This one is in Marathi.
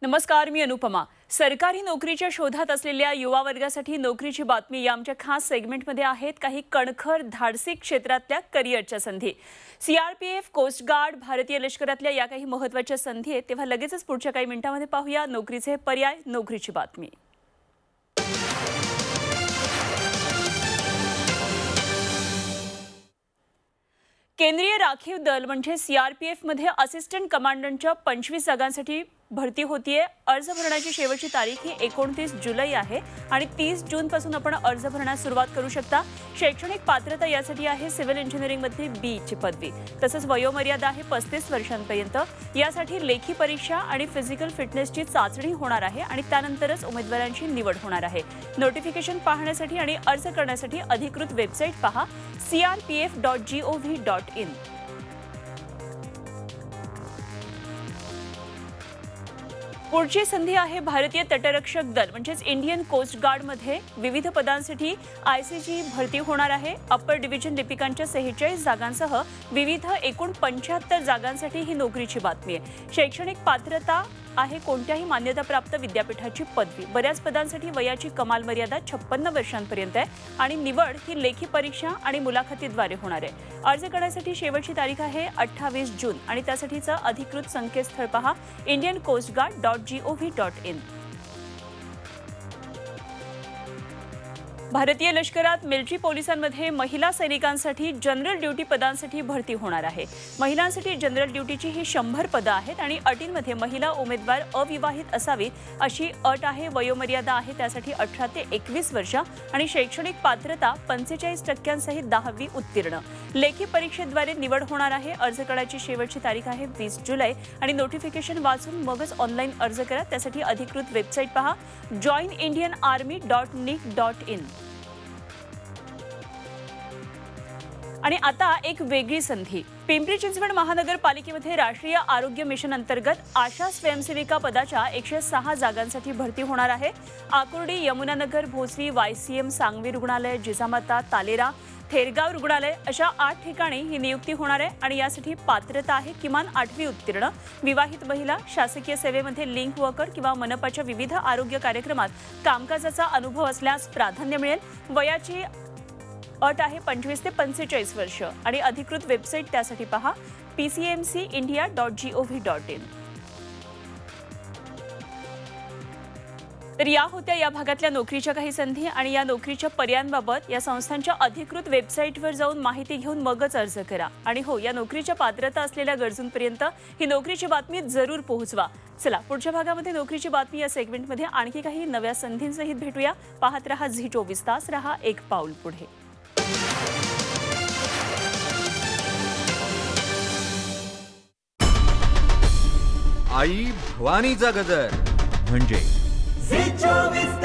नमस्कार, मी अनुपमा। सरकारी नोकरीच्या शोधात असलेल्या युवा वर्गासाठी नोकरीची बातमी या आमच्या खास सेगमेंटमध्ये आहेत काही कणखर धाडसी क्षेत्रातल्या करिअरच्या संधी। सीआरपीएफ, कोस्ट गार्ड, भारतीय लष्करातल्या या काही महत्त्वाच्या संधी आहेत। तेव्हा लगेचच पुढच्या काही मिनिटांमध्ये पाहूया नोकरीचे पर्याय, नोकरीची बातमी। केंद्रीय राखीव दल म्हणजे सीआरपीएफ मध्ये असिस्टंट कमांडंटच्या 25 जागांसाठी भरती होतीये। अर्ज भरण्याची शेवटची तारीख ही 29 जुलै आहे आणि 30 जून पासून आपण अर्ज भरण्यास सुरुवात करू शकता। शैक्षणिक पात्रता यासाठी आहे सिव्हिल इंजिनिअरिंग मध्ये बी ची पदवी। तसंच वयोमर्यादा आहे 35 वर्षांपर्यंत। यासाठी लेखी परीक्षा आणि फिजिकल फिटनेसची चाचणी होणार आहे आणि त्यानंतरच उमेदवारांची निवड होणार आहे। नोटिफिकेशन पाहण्यासाठी आणि अर्ज करण्यासाठी अधिकृत वेबसाईट पहा crpf.gov.in। पुढची संधी आहे भारतीय तटरक्षक दल म्हणजेच इंडियन कोस्ट गार्ड मध्ये विविध पदांसाठी आयसीची भरती होणार आहे। अप्पर डिव्हिजन लिपिकांच्या 46 जागांसह विविध एकूण 75 जागांसाठी ही नोकरीची बातमी आहे। शैक्षणिक पात्रता आहे कोणत्याही मान्यताप्राप्त विद्यापीठाची पदवी। बऱ्याच पदांसाठी वयाची कमाल मर्यादा 56 वर्षांपर्यंत आहे आणि निवड ही लेखी परीक्षा आणि मुलाखतीद्वारे होणार आहे। अर्ज करण्यासाठी शेवटची तारीख आहे 28 जून आणि त्यासाठीचं अधिकृत संकेतस्थळ पहा indiancoastguard.gov.in। भारतीय लष्करात मिलिटरी पोलिसांमध्ये महिला सैनिकांसाठी जनरल ड्युटी पदांसाठी भरती होणार आहे। महिलांसाठी जनरल ड्युटीची ही 100 पदं आहेत आणि अटींमध्ये महिला उमेदवार अविवाहित असावी अशी अट आहे। वयोमर्यादा आहे त्यासाठी 18 ते 21 वर्ष आणि शैक्षणिक पात्रता 45% सहित 10वी उत्तीर्ण। लेखी परीक्षेद्वारे निवड होणार आहे। अर्ज करण्याची शेवटची तारीख आहे 20 जुलै आणि नोटिफिकेशन वाचून मगच ऑनलाईन अर्ज करा। त्यासाठी अधिकृत वेबसाईट पहा joinindianarmy.nic.in। आणि आता एक वेगळी संधी। पिंपरी चिंचवड महानगरपालिकेमध्ये राष्ट्रीय आरोग्य मिशन अंतर्गत आशा स्वयंसेविका पदाच्या 106 जागांसाठी भरती होणार आहे। आकुर्डी, यमुनानगर, भोसरी, वायसीएम, सांगवी रुग्णालय, जिजामाता, तालेरा, थेरगाव रुग्णालय अशा 8 ठिकाणी ही नियुक्ती होणार आहे आणि यासाठी पात्रता आहे किमान 8वी उत्तीर्ण। विवाहित महिला, शासकीय सेवेमध्ये लिंक वर्कर किंवा मनपाच्या विविध आरोग्य कार्यक्रमात कामकाजाचा अनुभव असल्यास प्राधान्य मिळेल। वयाची अट आहे 25 ते 45 वर्ष आणि अधिकृत वेबसाईट त्यासाठी पहा pcmcindia.gov.in। तर या होत्या या भागातल्या नोकरीच्या काही संधी आणि या नोकरीच्या पर्यायांबाबत या संस्थांच्या अधिकृत वेबसाईटवर जाऊन माहिती घेऊन मगच अर्ज करा। आणि हो, या नोकरीच्या पात्रता असलेल्या गरजूंपर्यंत ही नोकरीची बातमी जरूर पोहोचवा। चला, पुढच्या भागामध्ये नोकरीची बातमी या सेगमेंटमध्ये आणखी काही नव्या संधींसहित भेटूया। पाहत रहा झी24 तास, रहा एक पाऊल पुढे। आई भवानीचा गजर म्हणजे झी24